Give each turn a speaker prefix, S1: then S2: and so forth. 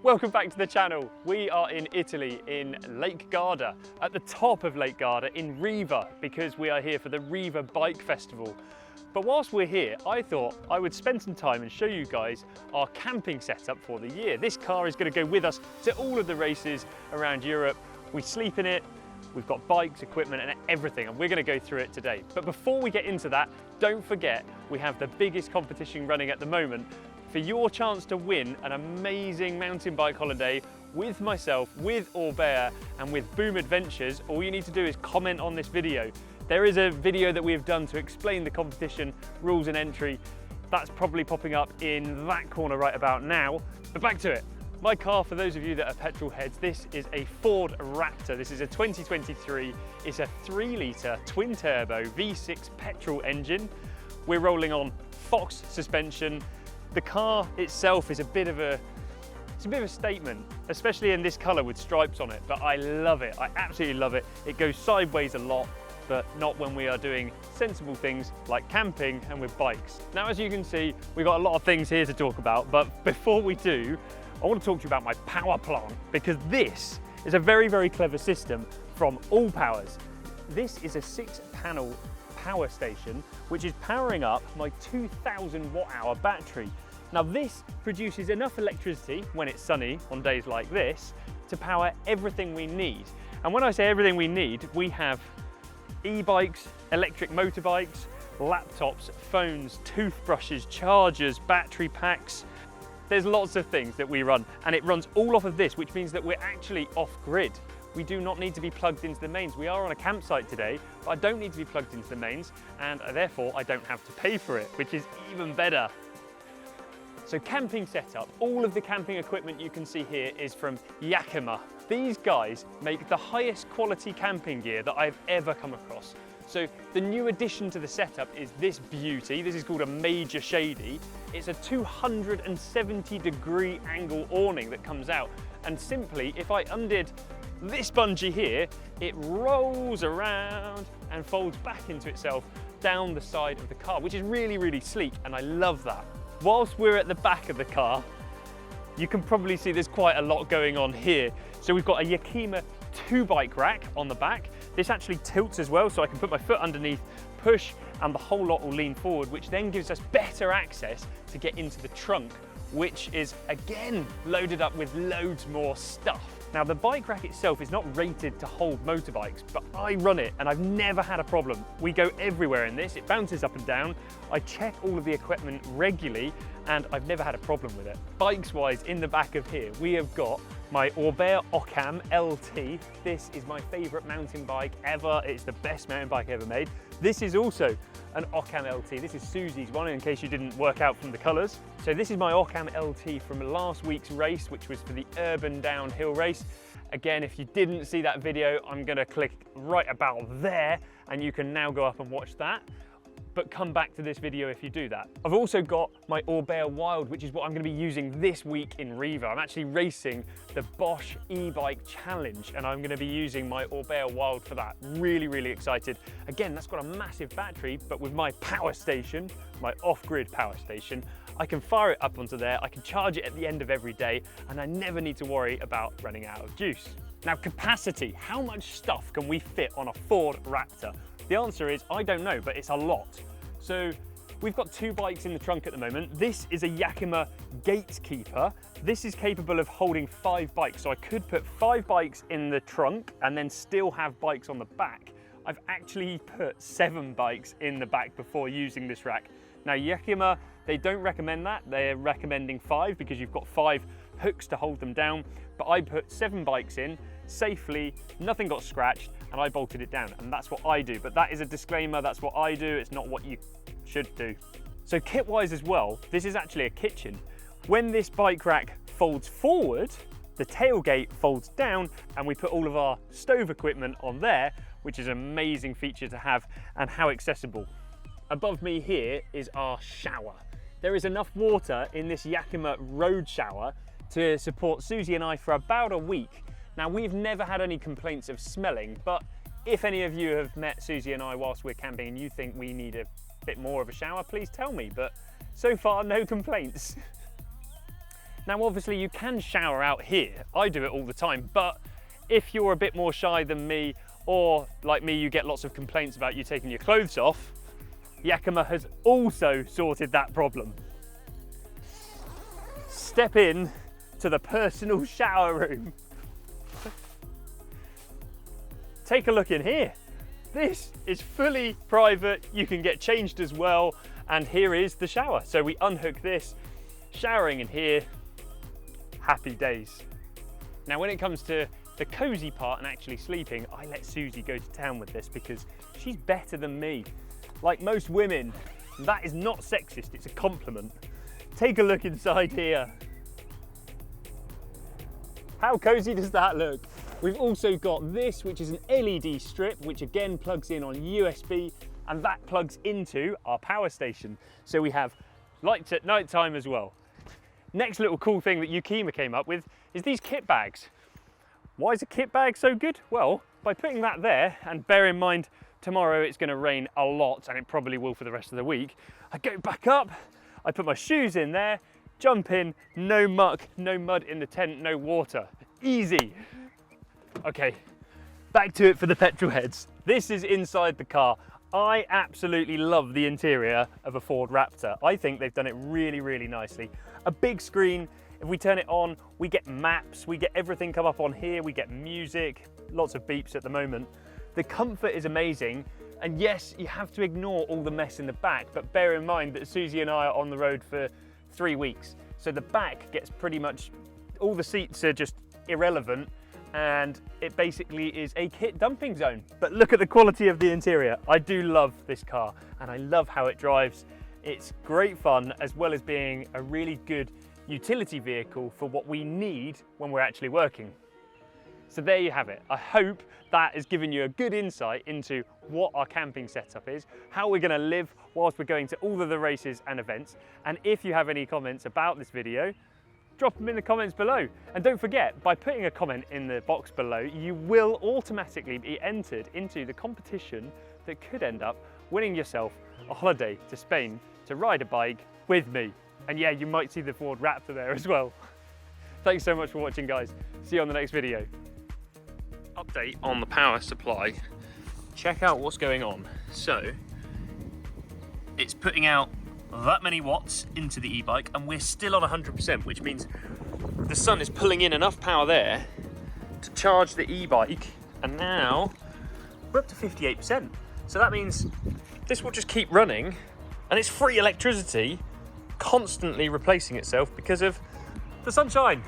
S1: Welcome back to the channel. We are in Italy, in Lake Garda, at the top of Lake Garda in Riva, because we are here for the Riva Bike Festival. But whilst we're here, I thought I would spend some time and show you guys our camping setup for the year. This car is going to go with us to all of the races around Europe. We sleep in it, we've got bikes, equipment and everything, and we're going to go through it today. But before we get into that, don't forget we have the biggest competition running at the moment for your chance to win an amazing mountain bike holiday with myself, with Orbea and with Boom Adventures. All you need to do is comment on this video. There is a video that we have done to explain the competition, rules and entry. That's probably popping up in that corner right about now. But back to it. My car, for those of you that are petrol heads, this is a Ford Raptor. This is a 2023. It's a 3-litre twin turbo V6 petrol engine. We're rolling on Fox suspension. The car itself is a bit of a statement, especially in this colour with stripes on it, but I love it. I absolutely love it. It goes sideways a lot, but not when we are doing sensible things like camping and with bikes. Now, as you can see, we've got a lot of things here to talk about, but before we do, I want to talk to you about my power plant, because this is a very, very clever system from All Powers. This is a 6-panel power station, which is powering up my 2000 watt-hour battery. Now, this produces enough electricity when it's sunny on days like this to power everything we need. And when I say everything we need, we have e-bikes, electric motorbikes, laptops, phones, toothbrushes, chargers, battery packs. There's lots of things that we run, and it runs all off of this, which means that we're actually off-grid. We do not need to be plugged into the mains. We are on a campsite today, but I don't need to be plugged into the mains, and therefore I don't have to pay for it, which is even better. So camping setup, all of the camping equipment you can see here is from Yakima. These guys make the highest quality camping gear that I've ever come across. So the new addition to the setup is this beauty. This is called a Major Shady. It's a 270-degree angle awning that comes out. And simply, if I undid this bungee here, it rolls around and folds back into itself down the side of the car, which is really, really sleek, and I love that. Whilst we're at the back of the car, you can probably see there's quite a lot going on here. So we've got a Yakima 2-bike rack on the back. This actually tilts as well, so I can put my foot underneath, push, and the whole lot will lean forward, which then gives us better access to get into the trunk, which is again loaded up with loads more stuff. Now, the bike rack itself is not rated to hold motorbikes, but I run it and I've never had a problem. We go everywhere in this, it bounces up and down. I check all of the equipment regularly and I've never had a problem with it. Bikes-wise, in the back of here, we have got my Orbea Ocam LT. This is my favourite mountain bike ever. It's the best mountain bike ever made. This is also an Ocam LT. This is Susie's one, in case you didn't work out from the colours. So this is my Ocam LT from last week's race, which was for the Urban Downhill race. Again, if you didn't see that video, I'm going to click right about there and you can now go up and watch that. But come back to this video if you do that. I've also got my Orbea Wild, which is what I'm going to be using this week in Riva. I'm actually racing the Bosch e-bike challenge and I'm going to be using my Orbea Wild for that. Really, really excited. Again, that's got a massive battery, but with my power station, my off-grid power station, I can fire it up onto there, I can charge it at the end of every day, and I never need to worry about running out of juice. Now, capacity, how much stuff can we fit on a Ford Raptor? The answer is, I don't know, but it's a lot. So we've got 2 bikes in the trunk at the moment. This is a Yakima Gatekeeper. This is capable of holding 5 bikes. So I could put 5 bikes in the trunk and then still have bikes on the back. I've actually put 7 bikes in the back before using this rack. Now, Yakima, they don't recommend that. They're recommending 5 because you've got 5 hooks to hold them down. But I put 7 bikes in safely, nothing got scratched, and I bolted it down, and that's what I do. But that is a disclaimer, that's what I do, it's not what you should do. So kit-wise as well, this is actually a kitchen. When this bike rack folds forward, the tailgate folds down, and we put all of our stove equipment on there, which is an amazing feature to have, and how accessible. Above me here is our shower. There is enough water in this Yakima road shower to support Susie and I for about a week. Now, we've never had any complaints of smelling, but if any of you have met Susie and I whilst we're camping and you think we need a bit more of a shower, please tell me, but so far no complaints. Now obviously you can shower out here, I do it all the time, but if you're a bit more shy than me, or like me, you get lots of complaints about you taking your clothes off, Yakima has also sorted that problem. Step in to the personal shower room. Take a look in here. This is fully private. You can get changed as well. And here is the shower. So we unhook this, showering in here, happy days. Now, when it comes to the cozy part and actually sleeping, I let Susie go to town with this because she's better than me. Like most women, that is not sexist, it's a compliment. Take a look inside here. How cozy does that look? We've also got this, which is an LED strip, which again plugs in on USB, and that plugs into our power station. So we have lights at night time as well. Next little cool thing that Yakima came up with is these kit bags. Why is a kit bag so good? Well, by putting that there, and bear in mind, tomorrow it's gonna rain a lot, and it probably will for the rest of the week, I go back up, I put my shoes in there, jump in, no muck, no mud in the tent, no water. Easy. Okay, back to it for the petrol heads. This is inside the car. I absolutely love the interior of a Ford Raptor. I think they've done it really, really nicely. A big screen, if we turn it on, we get maps, we get everything come up on here, we get music, lots of beeps at the moment. The comfort is amazing, and yes, you have to ignore all the mess in the back, but bear in mind that Susie and I are on the road for 3 weeks, so the back gets pretty much, all the seats are just irrelevant, and it basically is a kit dumping zone. But look at the quality of the interior. I do love this car, and I love how it drives. It's great fun, as well as being a really good utility vehicle for what we need when we're actually working. So there you have it. I hope that has given you a good insight into what our camping setup is, how we're gonna live whilst we're going to all of the races and events. And if you have any comments about this video, drop them in the comments below. And don't forget, by putting a comment in the box below, you will automatically be entered into the competition that could end up winning yourself a holiday to Spain to ride a bike with me. And yeah, you might see the Ford Raptor there as well. Thanks so much for watching, guys. See you on the next video. Update on the power supply. Check out what's going on. So, it's putting out that many watts into the e-bike, and we're still on 100%, which means the sun is pulling in enough power there to charge the e-bike, and now we're up to 58%. So that means this will just keep running, and it's free electricity constantly replacing itself because of the sunshine.